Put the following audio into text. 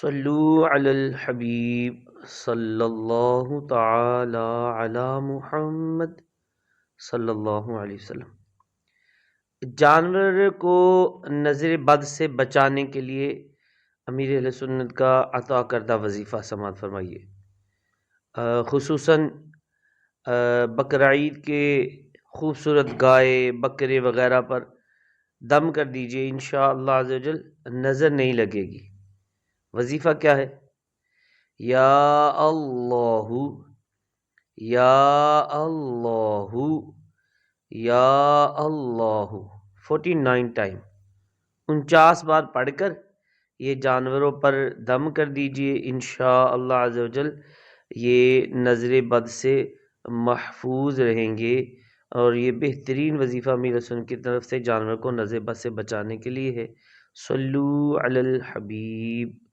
صلو علی الحبیب صلی اللہ تعالی علی محمد صلی اللہ علیہ وسلم۔ جانور کو نظر بد سے بچانے کے لیے امیر اہل سنت کا عطا کردہ وظیفہ سماعت فرمائیے۔ خصوصاً بقرعید کے خوبصورت گائے بکرے وغیرہ پر دم کر دیجئے، انشاءاللہ عز و جل نظر نہیں لگے گی۔ وظیفہ کیا ہے؟ یا اللہ یا اللہ یا اللہ 49 ٹائم 49 بار پڑھ کر یہ جانوروں پر دم کر دیجئے، انشاءاللہ عز و جل یہ نظر بد سے محفوظ رہیں گے، اور یہ بہترین وظیفہ امیر رسول کی طرف سے جانور کو نظر بد سے بچانے کے لیے ہے۔ صلو علی الحبیب۔